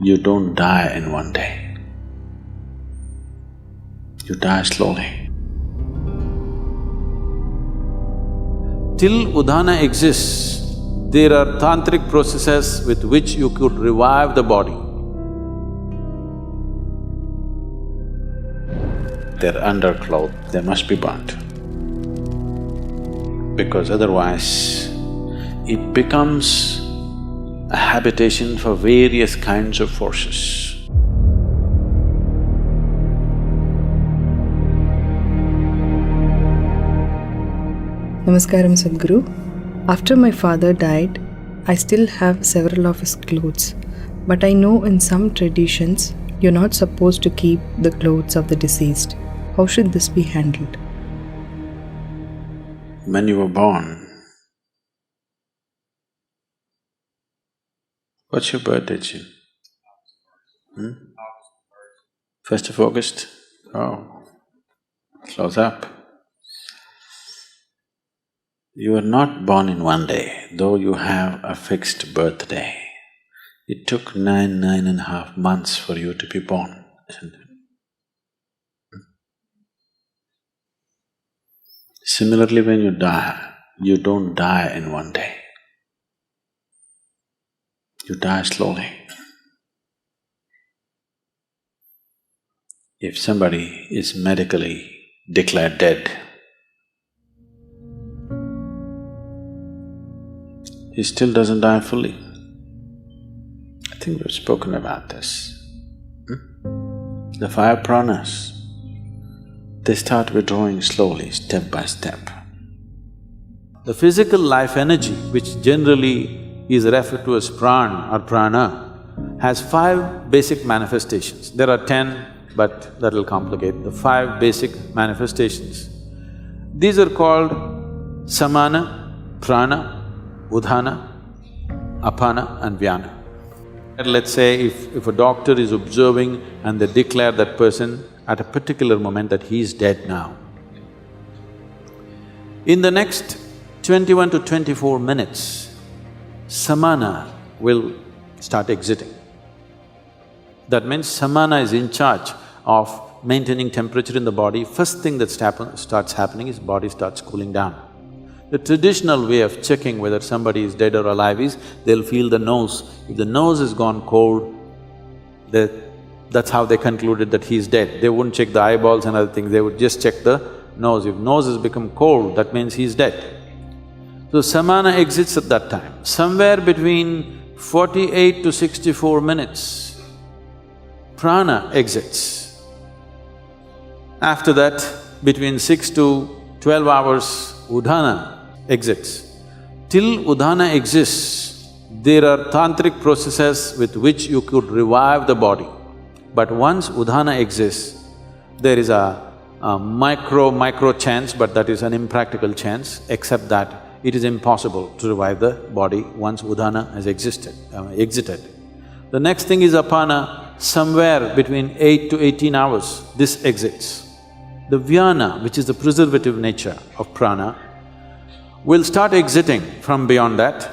You don't die in one day. You die slowly. Till Udhana exists, there are tantric processes with which you could revive the body. Their underclothes, they must be burnt. Because otherwise, it becomes a habitation for various kinds of forces. Namaskaram Sadhguru. After my father died, I still have several of his clothes, but I know in some traditions you're not supposed to keep the clothes of the deceased. How should this be handled? When you were born, what's your birthday, Chin? 1st of August? Oh, close up. You were not born in one day, though you have a fixed birthday. It took 9.5 months for you to be born, isn't it? Similarly, when you die, you don't die in one day. You die slowly. If somebody is medically declared dead, he still doesn't die fully. I think we've spoken about this. The 5 pranas, they start withdrawing slowly, step by step. The physical life energy, which generally is referred to as pran or prana, has 5 basic manifestations. There are 10, but that'll complicate. The 5 basic manifestations. These are called samana, prana, udhana, apana and vyana. Let's say if a doctor is observing and they declare that person at a particular moment that he is dead now. In the next 21 to 24 minutes, samana will start exiting. That means samana is in charge of maintaining temperature in the body. First thing that starts happening is body starts cooling down. The traditional way of checking whether somebody is dead or alive is they'll feel the nose. If the nose has gone cold, that's how they concluded that he's dead. They wouldn't check the eyeballs and other things, they would just check the nose. If nose has become cold, that means he's dead. So samana exits at that time. Somewhere between 48 to 64 minutes, prana exits. After that, between 6 to 12 hours, udhana exits. Till udhana exists, there are tantric processes with which you could revive the body. But once udhana exists, there is a micro chance, but that is an impractical chance, except that it is impossible to revive the body once udhana has exited. The next thing is apana, somewhere between 8 to 18 hours, this exits. The vyana, which is the preservative nature of prana, will start exiting from beyond that.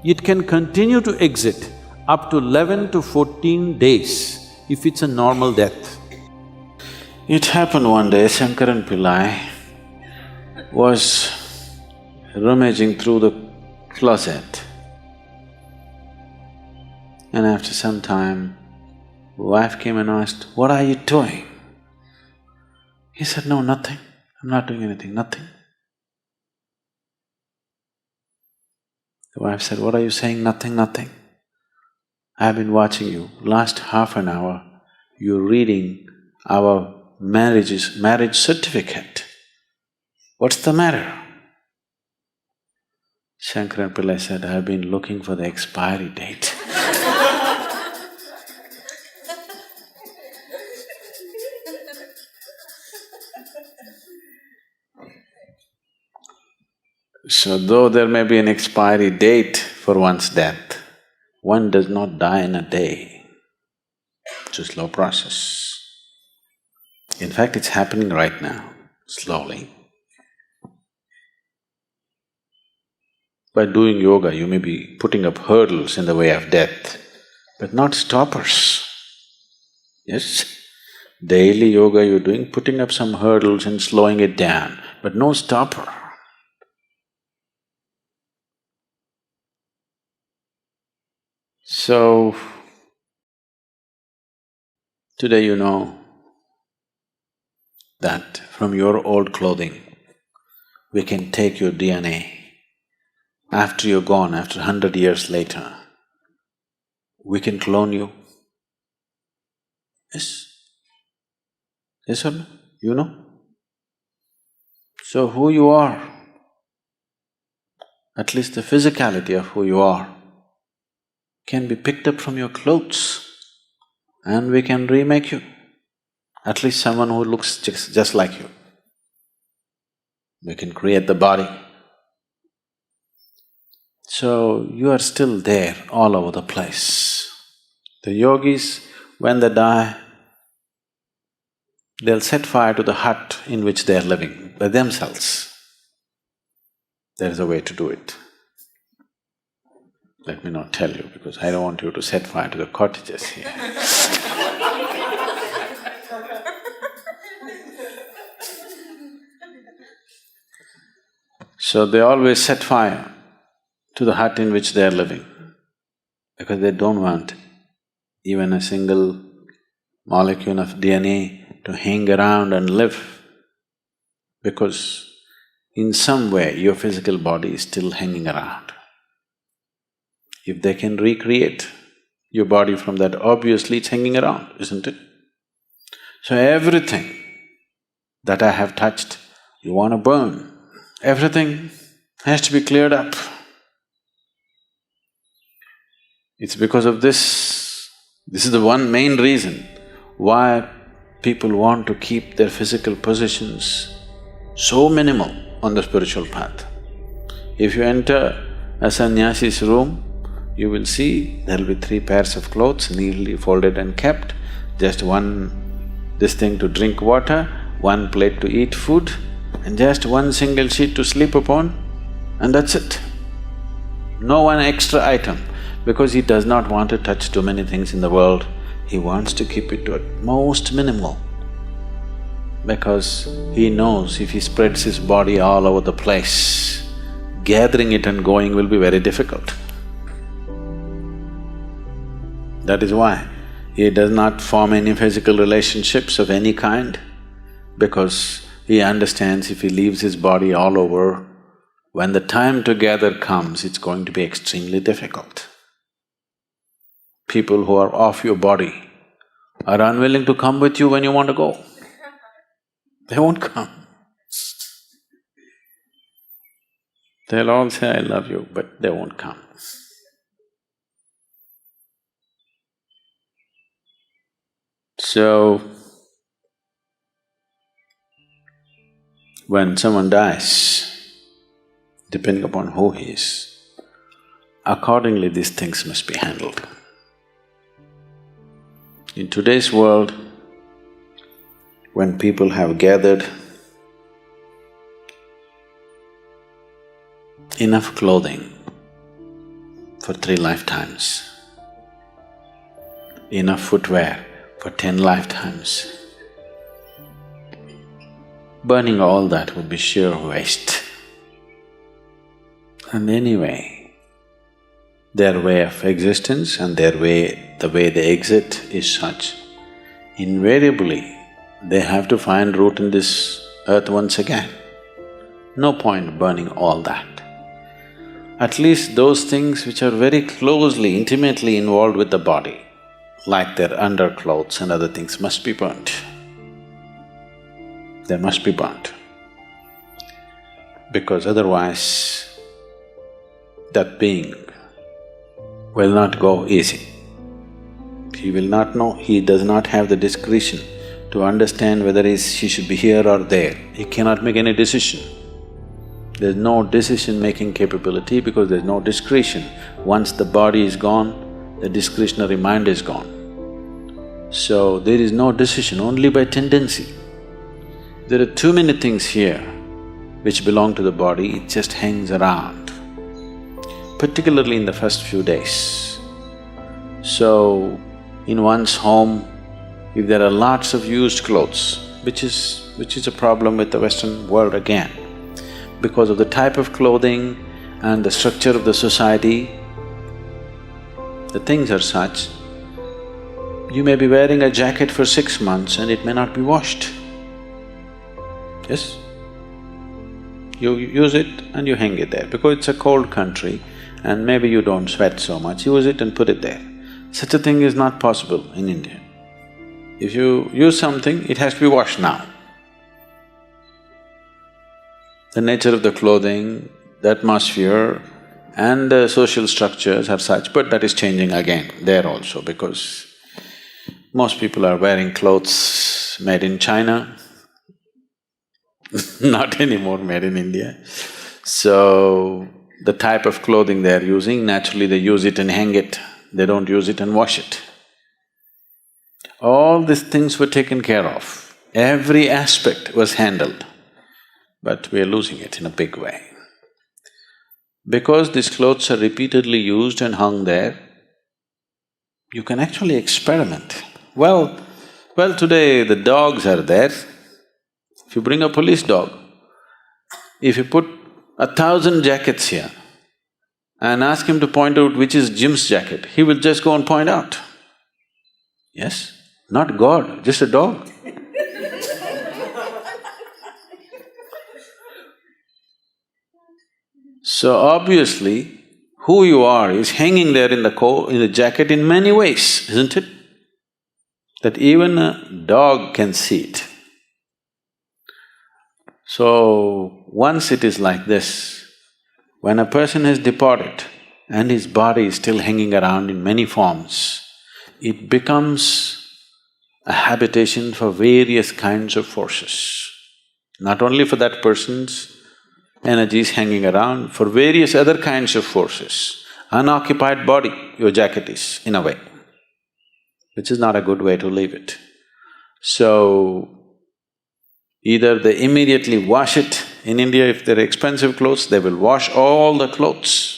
It can continue to exit up to 11 to 14 days if it's a normal death. It happened one day, Shankaran Pillai was rummaging through the closet, and after some time, wife came and asked, "What are you doing?" He said, "No, nothing. I'm not doing anything, nothing." The wife said, "What are you saying, nothing, nothing? I've been watching you. Last half an hour, you're reading our marriage certificate. What's the matter?" Shankaran Pillai said, "I've been looking for the expiry date." So though there may be an expiry date for one's death, one does not die in a day. It's a slow process. In fact, it's happening right now, slowly. By doing yoga, you may be putting up hurdles in the way of death. but not stoppers. Yes? Daily yoga you're doing, putting up some hurdles and slowing it down, but no stopper. So, today you know that from your old clothing, we can take your DNA. After you're gone, after 100 years later, we can clone you. Yes? Yes or no? You know? So who you are, at least the physicality of who you are, can be picked up from your clothes and we can remake you. At least someone who looks just like you. We can create the body. So you are still there all over the place. The yogis, when they die, they'll set fire to the hut in which they are living by themselves. There is a way to do it. Let me not tell you because I don't want you to set fire to the cottages here. So they always set fire to the hut in which they are living because they don't want even a single molecule of DNA to hang around and live, because in some way your physical body is still hanging around. If they can recreate your body from that, obviously it's hanging around, isn't it? So everything that I have touched, you want to burn. Everything has to be cleared up. It's because of this. This is the one main reason why people want to keep their physical positions so minimal on the spiritual path. If you enter a sannyasi's room, you will see there'll be 3 pairs of clothes neatly folded and kept, just this thing to drink water, 1 plate to eat food, and just 1 single sheet to sleep upon, and that's it. No one extra item, because he does not want to touch too many things in the world. He wants to keep it to at most minimal, because he knows if he spreads his body all over the place, gathering it and going will be very difficult. That is why he does not form any physical relationships of any kind, because he understands if he leaves his body all over, when the time to gather comes, it's going to be extremely difficult. People who are off your body are unwilling to come with you when you want to go. They won't come. They'll all say, I love you, but they won't come. So, when someone dies, depending upon who he is, accordingly these things must be handled. In today's world, when people have gathered enough clothing for 3 lifetimes, enough footwear for 10 lifetimes, burning all that would be sheer waste. And anyway, their way of existence and the way they exit is such, invariably they have to find root in this earth once again. No point burning all that. At least those things which are very closely, intimately involved with the body, like their underclothes and other things, must be burnt. They must be burnt. Because otherwise, that being will not go easy. He will not know, he does not have the discretion to understand whether he should be here or there. He cannot make any decision. There's no decision-making capability because there's no discretion. Once the body is gone, the discretionary mind is gone. So there is no decision, only by tendency. There are too many things here which belong to the body, it just hangs around, particularly in the first few days. So, in one's home, if there are lots of used clothes, which is a problem with the Western world again, because of the type of clothing and the structure of the society, the things are such, you may be wearing a jacket for 6 months and it may not be washed. Yes? You use it and you hang it there. Because it's a cold country and maybe you don't sweat so much, use it and put it there. Such a thing is not possible in India. If you use something, it has to be washed now. The nature of the clothing, the atmosphere and the social structures are such, but that is changing again there also because most people are wearing clothes made in China, not anymore made in India. So, the type of clothing they are using, naturally they use it and hang it, they don't use it and wash it. All these things were taken care of, every aspect was handled, but we are losing it in a big way. Because these clothes are repeatedly used and hung there, you can actually experiment. Well, today the dogs are there. If you bring a police dog, if you put 1,000 jackets here and ask him to point out which is Jim's jacket, he will just go and point out. Yes? Not God, just a dog. So obviously, who you are is hanging there in the jacket in many ways, isn't it? That even a dog can see it. So, once it is like this, when a person has departed and his body is still hanging around in many forms, it becomes a habitation for various kinds of forces. Not only for that person's energies hanging around, for various other kinds of forces. Unoccupied body, your jacket is, in a way, which is not a good way to leave it. So, either they immediately wash it. In India, if they're expensive clothes, they will wash all the clothes.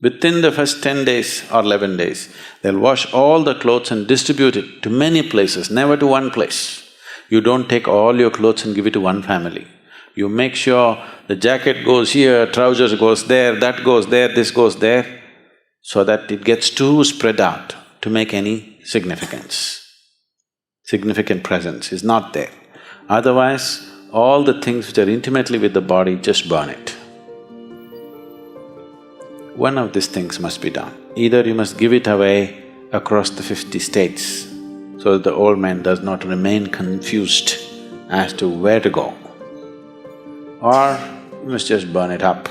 Within the first 10 days or 11 days, they'll wash all the clothes and distribute it to many places, never to one place. You don't take all your clothes and give it to one family. You make sure the jacket goes here, trousers goes there, that goes there, this goes there, so that it gets too spread out to make any significance. Significant presence is not there. Otherwise, all the things which are intimately with the body, just burn it. One of these things must be done. Either you must give it away across the 50 states so that the old man does not remain confused as to where to go, or you must just burn it up.